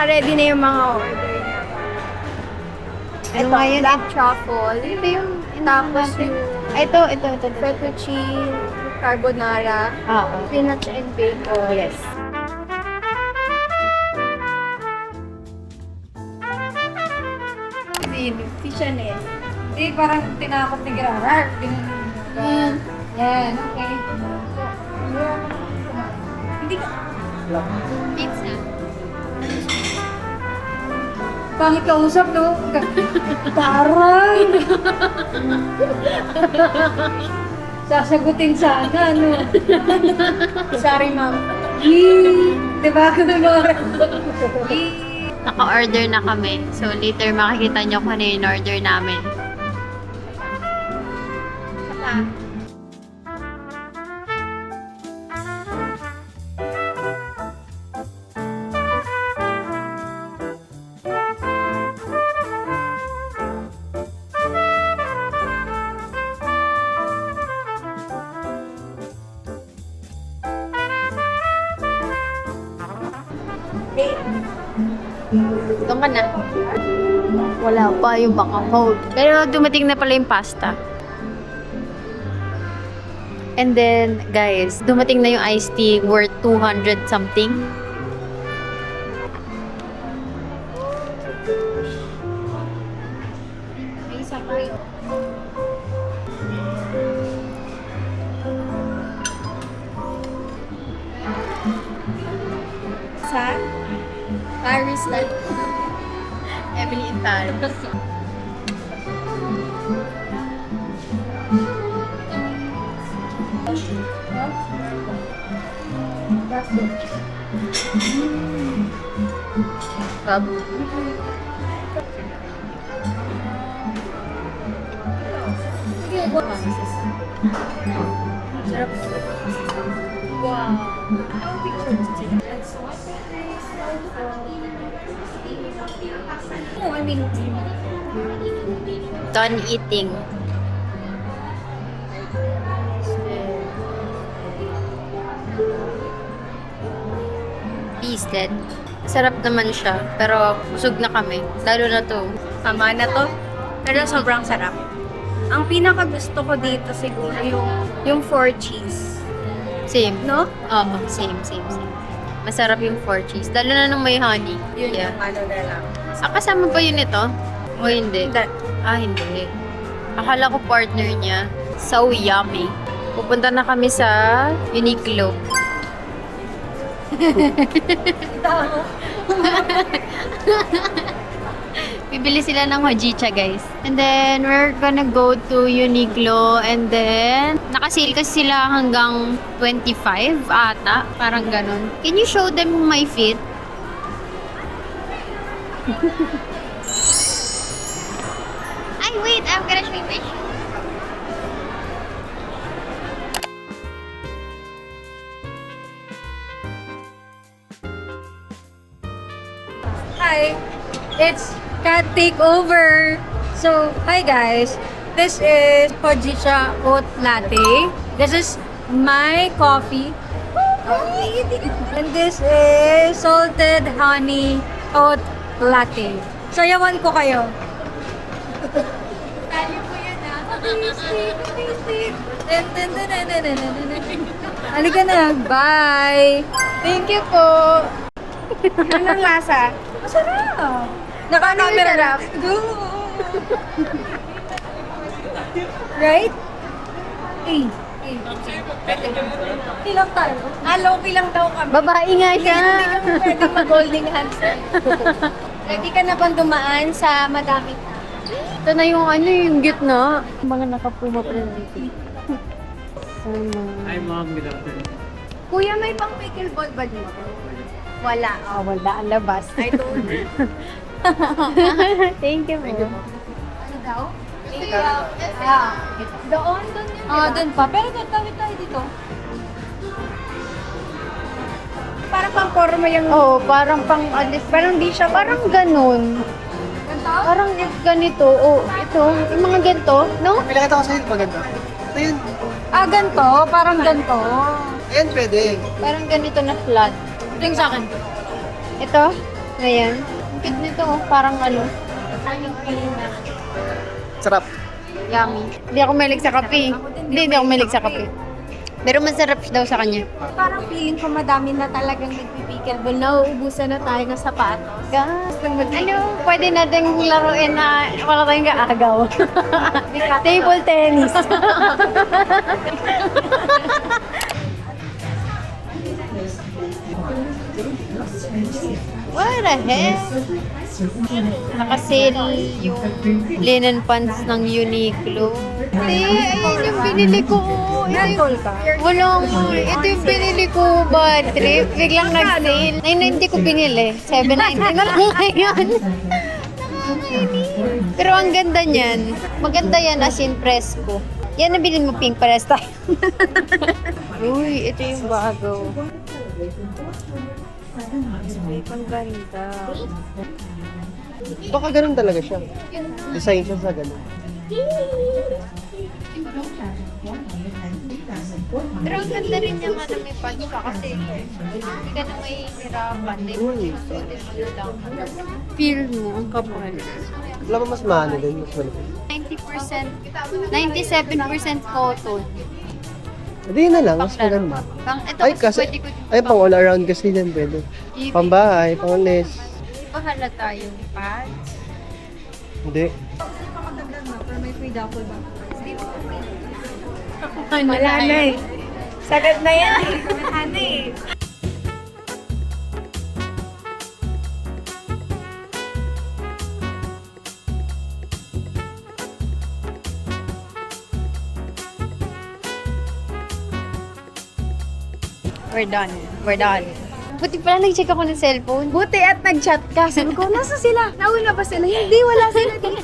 Naka-ready na yung mga order niya. Ano nga yun? Black truffle. Ito yung Tapos yung ito. fettuccine carbonara. Oo. Spinach and bacon. Oh, yes. Si Chanel. Hindi, parang tinakot ni Grarar. Yan, okay. Hindi ka. Pizza. Pangit ka usap, no? Parang. Sasagutin sana, no? Sorry, ma'am. Yee! Diba? Naka-order na kami. So, later makikita nyo kung ano yung order namin. Doon ka na. Wala pa yung baka hold. Pero dumating na pala yung pasta. And then, guys, dumating na yung iced tea worth 200 something. May isa pa. Sa Paris na. Emily Intal. Bob. Wow. Oh, I mean, Done eating. Tasted. Sarap naman siya, pero busog na kami. Lalo na to. tama na to. Pero sobrang sarap. Ang pinaka gusto ko dito siguro yung 4 cheese. Same. No? Oo, same. Masarap yung 4 cheese. Lalo na nung may honey. Yun Yeah. yung ano na lang. Kasama ba yun ito? O hindi? Hindi. Hindi. Akala ko partner niya. So yummy. Pupunta na kami sa Uniqlo. Bibili sila ng hojicha, guys. And then, we're gonna go to Uniqlo. And then, nakasale kasi sila hanggang 25 ata. Parang ganun. Can you show them my fit? Ay, wait! I'm gonna show you my shoe. Hi, it's Cat Takeover. So, hi guys. This is Hojicha Oat Latte. This is my coffee. And this is Salted Honey Oat Latte. Sayawan ko kayo. Halika na. Bye! Thank you po. Anong lasa? Masarap! Naka-camera na. Go! Right? Eh. Ilang tayo? Low-key lang daw kami. Babae nga siya. Hindi kami pwede mag-holding hands. Ready ka na bang dumaan sa madaming tao? Ito na yung yung gitna. Mga nakapuma pa dito. Sana. Hi mom, good afternoon. Kuya, may pang pickleball ba dito? Wala. Wala ang labas. I told you. Thank you po. Ano daw? Doon yun. Doon pa. Pero gagawin tayo dito. Parang pang forma yung... Oo, parang pang alis. Parang di siya, parang ganun. Ganito? Parang ganito. Oh, ito. Yung mga ganito, no? Pinakita ko sa'yo, maganda. Ito yun. Ganto? Parang ganto. Ayan, pwede. Parang ganito na flat. Ito yung sa akin. Ito? Ayan. Cute nito, oh. Parang ano. Sarap. Yummy. Hindi ako mahilig sa kape. Hindi ako mahilig sa kape. Pero masarap daw sa kanya. Parang feeling ko madami na talagang nagpipickleball. Nauubusan na tayo ng sapatos. Ano, pwede natin laruin na wala tayong kaagaw. Table tennis. What the heck? Nakasale yung linen pants ng Uniqlo. Ayun yung binili ko. Walang, ito yung binili ko, bad trip. Biglang nag-sale. 990 ko binili. 790 na lang ngayon. Pero ang ganda niyan. Maganda yan as in presko. Yan nabili mo pink pares tayo. Uy, ito yung bago. Ang ganda. Baka ganun talaga siya. Design siya sa ganun. Pero ang ganda rin yung ano may punch ka kasi hindi ka na may hirapan. Susutin mo lang. Feel mo ang kapal. Wala ba mas maano din? Mas malapit. 97% cotton. Hindi yun na lang, mas maganda. Ito Ay, kasi kasi, pwede ko ay, pang all around kasi din pwede. Pambahay, pangulis. pahala tayong pads. Hindi. Wala na eh. Sagad na yan eh. Ano eh. We're done. We're done. Buti pala nag-check ako ng cellphone. Buti at nag-chat ka. Sabi ko, nasa sila? Nauna ba sila? Hindi, wala sila dito.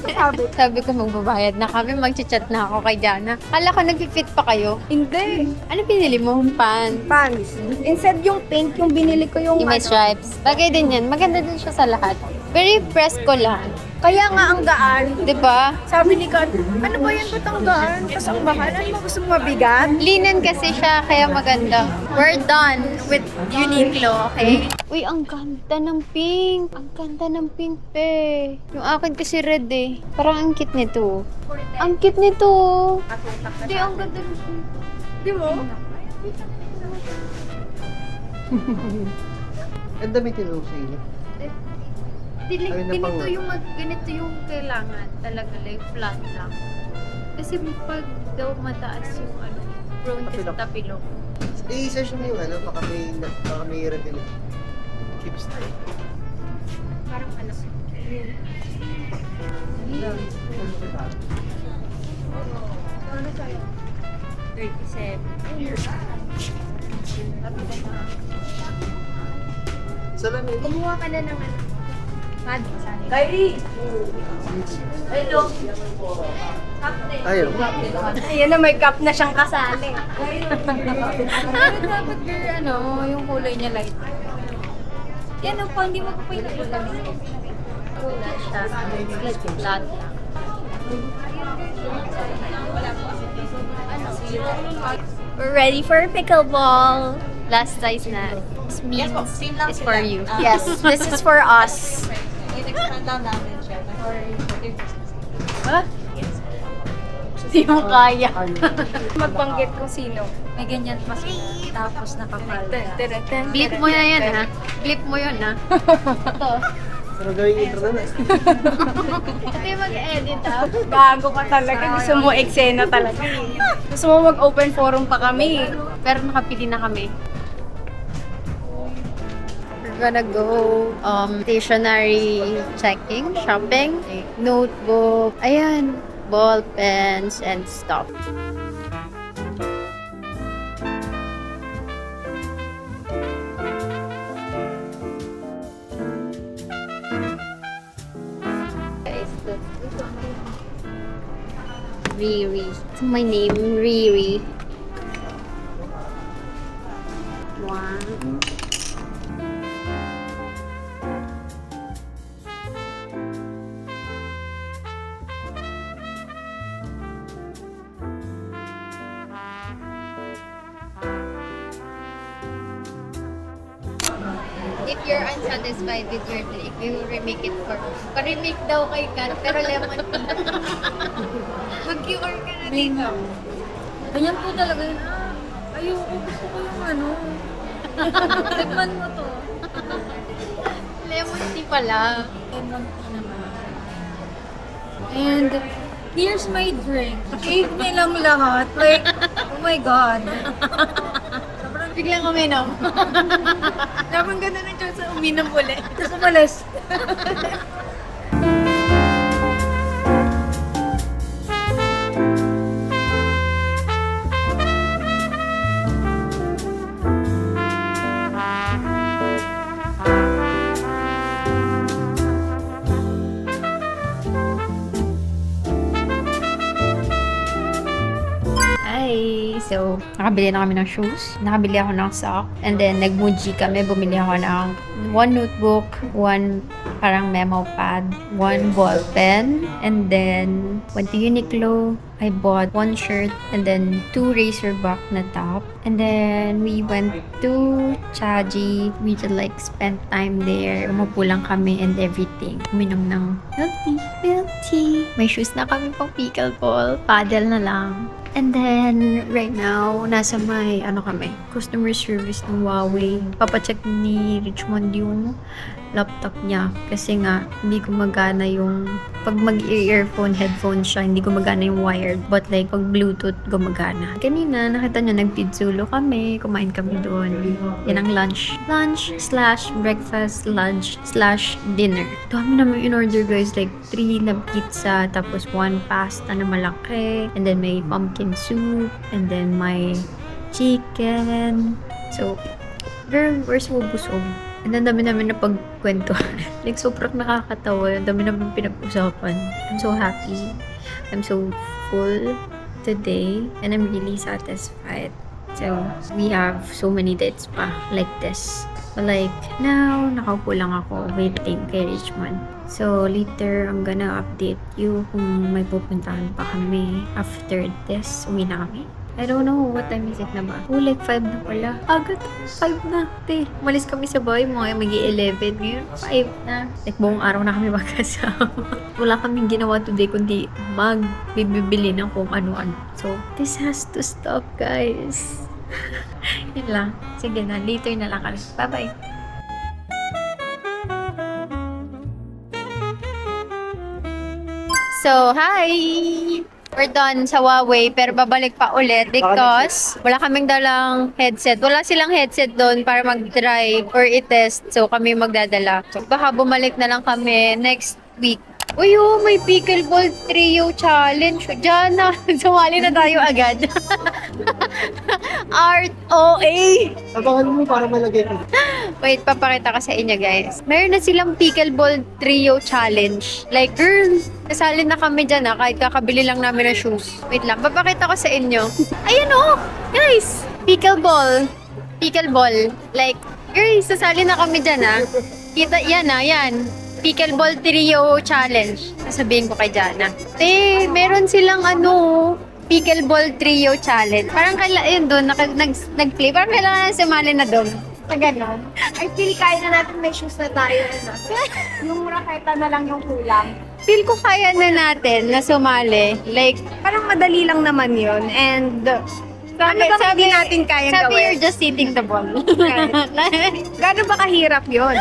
Sabi ko magbabayad na kami, mag-chat na ako kay Jana. Kala ko nag-fit pa kayo. Hindi. Ano pinili mo? Pants. Pants. Instead yung pink, yung binili ko yung Yung may stripes. Bagay din yan. Maganda din siya sa lahat. Very presko lang. Kaya nga ang gaan. Diba? Sabi ni Kat, ano ba yan? Ba't ang gaan? Tapos ang mahal. Ano mo gusto mo mabigat? Linen kasi siya, kaya maganda. We're done with Uniqlo, okay? Uy, ang ganda ng pink. Ang ganda ng pink, pe. Yung akin kasi red eh. Parang ang cute nito. Ang cute nito. Hindi, ang ganda nito. Di mo? Ang dami tinusay. Ayun na Ganito pang- ganito yung kailangan talaga, like flat lang. Kasi pag daw mataas yung ano, prone kasi tapilok. I-search mo yung ano, baka may retin. Keeps tayo. Parang ano. Ano sa'yo? 37. Salamin. Kumuha ka na ng ano. Pad. Kylie! Hello. Ayaw. Ayan na, may cup na siyang kasali. Dapat girl, ano, yung kulay niya light. Yan o, hindi mo pa pinagbutan. Wala siya. Like flat lang. We're ready for pickleball. Last size na. This means it's for you. Yes, this is for us. In-expand lang namin siya. Ha? Hindi mo kaya. Magbanggit kung sino. May ganyan pa sila. Tapos nakapalda. Blip mo na yan, ha? Blip mo yun, ha? Ito. Pero gawing intro na. Ito yung mag-edit, ha? Gago ka talaga. Gusto mo eksena talaga. Gusto mo mag-open forum pa kami. Pero nakapili na kami. We're gonna go stationery checking, shopping, notebook, ayan, ball pens, and stuff. Riri. It's my name, Riri. Wow. if you're unsatisfied with your drink, we will remake it for you. Pa-remake daw kay Kat, pero lemon tea. Mag-cure ka na dito. Ganyan po talaga yun. Ayoko, gusto ko yung ano. Tikman mo to. Lemon tea pala. Lemon tea naman. And here's my drink. Save nilang lahat. Like, oh my God. Biglang uminom. Dapat ganun na siya sa uminom ulit. Tapos umalis. Hi! So, nakabili na kami ng shoes. Nakabili ako ng sock. And then, nag-Muji kami. Bumili ako ng one notebook, one parang memo pad, one ball pen, and then went to Uniqlo. I bought one shirt and then 2 Razorback na top. And then we went to Chaji. We just like spent time there. Umupo lang kami and everything. Uminom ng milk tea. May shoes na kami pang pickleball. Paddle na lang. And then, right now, nasa may, customer service ng Huawei. Papacheck ni Richmond yung laptop niya. Kasi nga, hindi gumagana yung, pag mag-earphone, headphone siya, hindi gumagana yung wired. But like, pag Bluetooth, gumagana. Kanina, nakita niyo, nag-pizzulo kami. Kumain kami doon. Yan ang lunch. Lunch/breakfast, lunch/dinner. Dami namin in-order, guys. Like, 3 na pizza, tapos 1 pasta na malaki. And then, may pumpkin soup. And then, may chicken. So, girl, we're so busog. And then, dami namin na pagkwentuhan. Like, sobrang nakakatawa. Dami namin pinag-usapan. I'm so happy. I'm so full today. And I'm really satisfied. So, we have so many dates pa like this. But like, now, nakaupo lang ako waiting kay Richmond. So, later, I'm gonna update you kung may pupuntahan pa kami after this. Uwi na kami. I don't know what time is it na ba? Oh, like 5 na pala. Agad, 5 na. Te, umalis kami sa bahay mo. Mag-11. Ngayon, 5 na. Like, buong araw na kami magkasama. Wala kaming ginawa today kundi magbibili ng kung ano-ano. So, this has to stop, guys. Yun lang. Sige na, later na lang kami. Bye-bye. So, hi! We're done sa Huawei, pero babalik pa ulit because wala kaming dalang headset. Wala silang headset doon para mag-drive or i-test. So, kami magdadala. So, baka bumalik na lang kami next week. Uy, oh, may pickleball trio challenge. Diyan na, sumali na tayo agad. Art OA! Abangan mo para malagay ko. Wait, papakita ko sa inyo, guys. Meron na silang pickleball trio challenge. Like, girls, kasali na kami dyan, kahit kakabili lang namin ng shoes. Wait lang, papakita ko sa inyo. Ayan, oh! Guys! Pickleball. Pickleball. Like, girls, kasali na kami dyan, Kita, yan. Pickleball trio challenge. Sasabihin ko kay Jana. Meron silang pickleball trio challenge. Parang yun doon, nag-play. Parang kailangan na sumali na doon. Sa ganon. I feel kaya na natin may shoes na tayo. Yung raketa na lang yung kulang. Feel ko kaya na natin na sumali. Like, Parang madali lang naman yun. And ano ba hindi natin kaya sabi gawin? you're just hitting the ball. Gano'n ba kahirap yun?